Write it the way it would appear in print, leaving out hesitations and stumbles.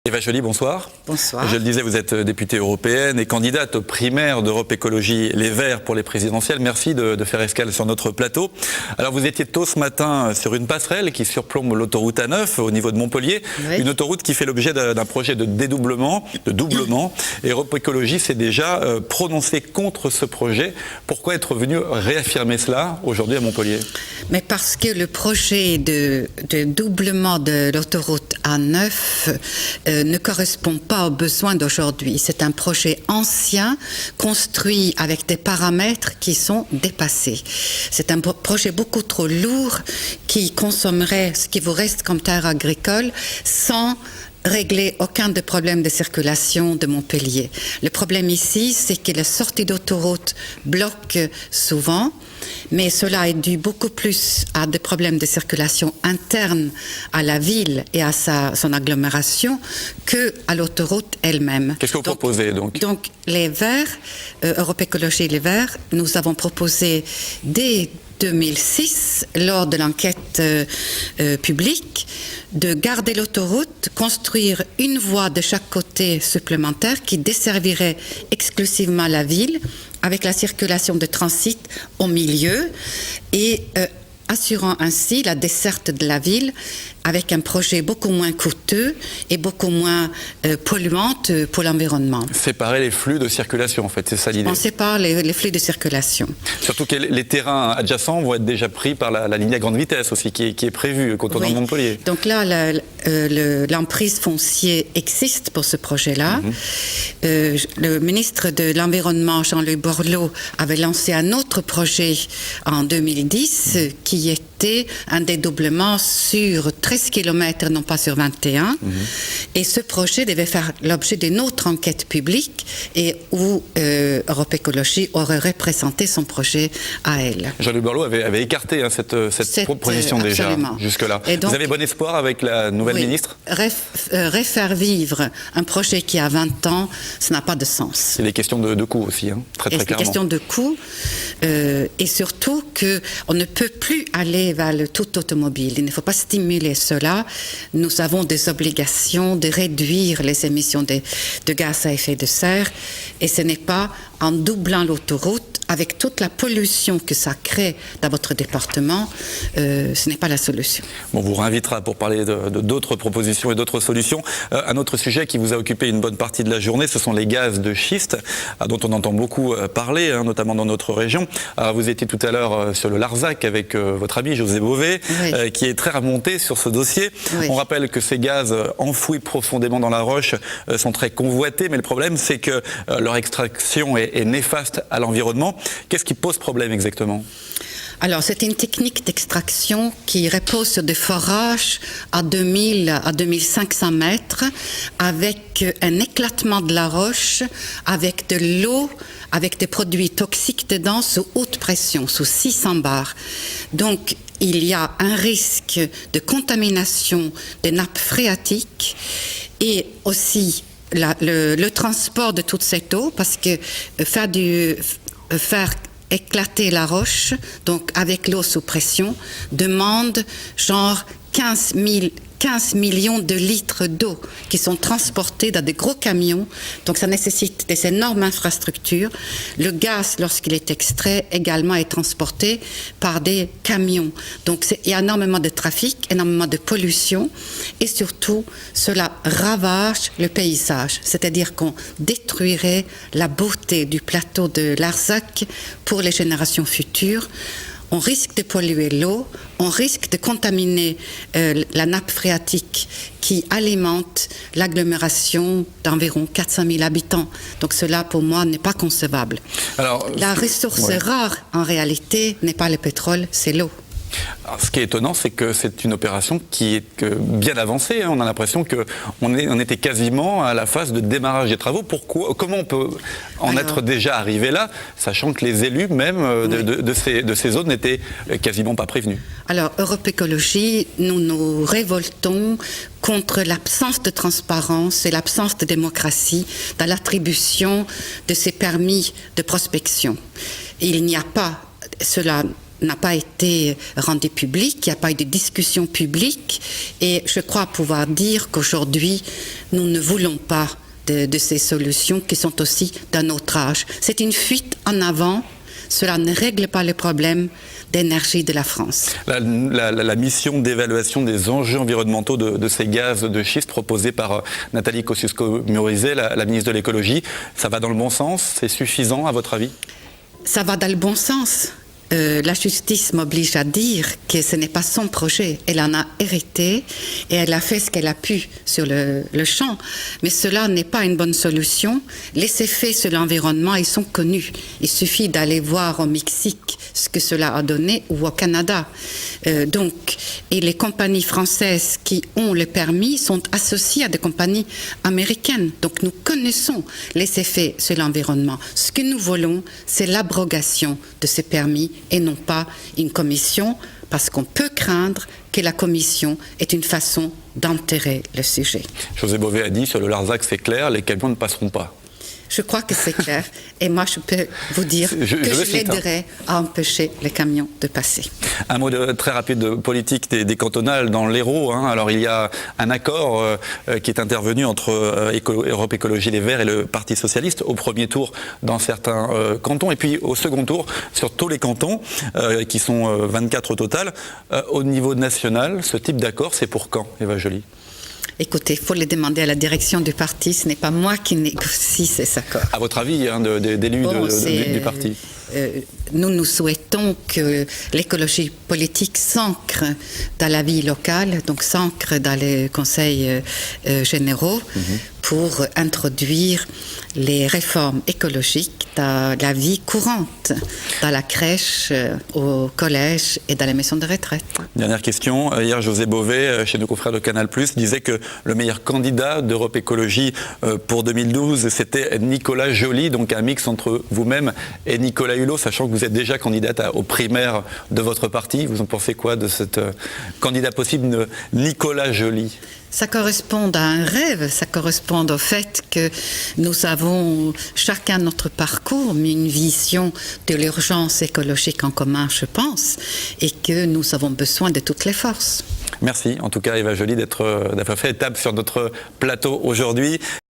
Eva Joly, bonsoir. Bonsoir. Je le disais, vous êtes députée européenne et candidate aux primaires d'Europe Écologie Les Verts pour les présidentielles. Merci de faire escale sur notre plateau. Alors vous étiez tôt ce matin sur une passerelle qui surplombe l'autoroute A9 au niveau de Montpellier. Oui. Une autoroute qui fait l'objet d'un projet de doublement. Et Europe Écologie s'est déjà prononcée contre ce projet. Pourquoi être venu réaffirmer cela aujourd'hui à Montpellier? Mais parce que le projet de doublement de l'autoroute A9 ne correspond pas aux besoins d'aujourd'hui. C'est un projet ancien, construit avec des paramètres qui sont dépassés. C'est un projet beaucoup trop lourd qui consommerait ce qui vous reste comme terre agricole sans régler aucun des problèmes de circulation de Montpellier. Le problème ici, c'est que les sorties d'autoroute bloquent souvent, mais cela est dû beaucoup plus à des problèmes de circulation interne à la ville et à son agglomération qu'à l'autoroute elle-même. Qu'est-ce que vous proposez donc? Donc les Verts, Europe Écologie Les Verts, nous avons proposé dès 2006, lors de l'enquête publique, de garder l'autoroute, construire une voie de chaque côté supplémentaire qui desservirait exclusivement la ville, avec la circulation de transit au milieu et assurant ainsi la desserte de la ville avec un projet beaucoup moins coûteux et beaucoup moins polluant pour l'environnement. Séparer les flux de circulation, en fait, c'est ça l'idée. On sépare les flux de circulation. Surtout que les terrains adjacents vont être déjà pris par la ligne à grande vitesse aussi, qui est prévue contournant Montpellier. Donc là, l'emprise foncière existe pour ce projet-là. Le ministre de l'Environnement, Jean-Louis Borloo, avait lancé un autre projet en 2010 qui était un dédoublement sur 13 km, non pas sur 21. Et ce projet devait faire l'objet d'une autre enquête publique et où Europe Écologie aurait représenté son projet à elle. Jean-Louis Borloo avait écarté cette proposition déjà jusque-là. Vous avez bon espoir avec la nouvelle ministre? Refaire vivre un projet qui a 20 ans, ça n'a pas de sens. C'est des questions de coût aussi, hein, très clairement. C'est des questions de coût et surtout qu'on ne peut plus aller vers le tout automobile. Il ne faut pas stimuler cela. Nous avons des obligations de réduire les émissions de gaz à effet de serre et ce n'est pas en doublant l'autoroute avec toute la pollution que ça crée dans votre département, ce n'est pas la solution. Bon, on vous réinvitera pour parler d'autres propositions et d'autres solutions. Un autre sujet qui vous a occupé une bonne partie de la journée, ce sont les gaz de schiste, dont on entend beaucoup parler, notamment dans notre région. Vous étiez tout à l'heure sur le Larzac avec votre ami José Bové, qui est très remonté sur ce dossier. On rappelle que ces gaz enfouis profondément dans la roche sont très convoités, mais le problème, c'est que leur extraction est néfaste à l'environnement. Qu'est-ce qui pose problème exactement? Alors, c'est une technique d'extraction qui repose sur des forages à 2000 à 2500 mètres avec un éclatement de la roche, avec de l'eau, avec des produits toxiques dedans sous haute pression, sous 600 bars. Donc, il y a un risque de contamination des nappes phréatiques et aussi le transport de toute cette eau, parce que faire éclater la roche, donc avec l'eau sous pression, demande genre 15 millions de litres d'eau qui sont transportés dans des gros camions. Donc ça nécessite des énormes infrastructures. Le gaz, lorsqu'il est extrait, également est transporté par des camions. Donc il y a énormément de trafic, énormément de pollution et surtout cela ravage le paysage. C'est-à-dire qu'on détruirait la beauté du plateau de Larzac pour les générations futures. On risque de polluer l'eau, on risque de contaminer la nappe phréatique qui alimente l'agglomération d'environ 400 000 habitants. Donc cela, pour moi, n'est pas concevable. Alors, la ressource rare, en réalité, n'est pas le pétrole, c'est l'eau. Alors, ce qui est étonnant, c'est que c'est une opération qui est bien avancée. On a l'impression qu'on était quasiment à la phase de démarrage des travaux. Comment on peut en être déjà arrivé là, sachant que les élus même de ces zones n'étaient quasiment pas prévenus? Alors, Europe Écologie, nous nous révoltons contre l'absence de transparence et l'absence de démocratie dans l'attribution de ces permis de prospection. Il n'y a pas cela n'a pas été rendu public, il n'y a pas eu de discussion publique, et je crois pouvoir dire qu'aujourd'hui, nous ne voulons pas de ces solutions qui sont aussi d'un autre âge. C'est une fuite en avant, cela ne règle pas le problème d'énergie de la France. La mission d'évaluation des enjeux environnementaux de ces gaz de schiste proposée par Nathalie Kosciusko-Morizet, la ministre de l'écologie, ça va dans le bon sens? C'est suffisant à votre avis? Ça va dans le bon sens. La justice m'oblige à dire que ce n'est pas son projet. Elle en a hérité et elle a fait ce qu'elle a pu sur le champ. Mais cela n'est pas une bonne solution. Les effets sur l'environnement, ils sont connus. Il suffit d'aller voir au Mexique ce que cela a donné ou au Canada. Et les compagnies françaises qui ont le permis sont associées à des compagnies américaines. Donc nous connaissons les effets sur l'environnement. Ce que nous voulons, c'est l'abrogation de ces permis et non pas une commission, parce qu'on peut craindre que la commission est une façon d'enterrer le sujet. José Bové a dit sur le Larzac, c'est clair, les camions ne passeront pas. Je crois que c'est clair. Et moi, je peux vous dire que je l'aiderai à empêcher les camions de passer. Un mot très rapide de politique des cantonales dans l'Hérault. Alors, il y a un accord qui est intervenu entre Europe Écologie Les Verts et le Parti Socialiste au premier tour dans certains cantons et puis au second tour sur tous les cantons, qui sont 24 au total. Au niveau national, ce type d'accord, c'est pour quand, Eva Joly ? Écoutez, il faut les demander à la direction du parti. Ce n'est pas moi qui négocie ces accords. À votre avis, d'élus du parti? Nous souhaitons que l'écologie politique s'ancre dans la vie locale, donc s'ancre dans les conseils généraux pour introduire les réformes écologiques dans la vie courante, dans la crèche, au collège et dans les maisons de retraite. Dernière question. Hier, José Bové, chez nos confrères de Canal+, disait que le meilleur candidat d'Europe Écologie pour 2012, c'était Nicolas Joly, donc un mix entre vous-même et Nicolas Hulot, sachant que vous êtes déjà candidate aux primaires de votre parti. Vous en pensez quoi de cet candidat possible de Nicolas Joly ? Ça correspond à un rêve, ça correspond au fait que nous avons chacun notre parcours, mais une vision de l'urgence écologique en commun, je pense, et que nous avons besoin de toutes les forces. Merci en tout cas Eva Joly d'avoir fait étape sur notre plateau aujourd'hui.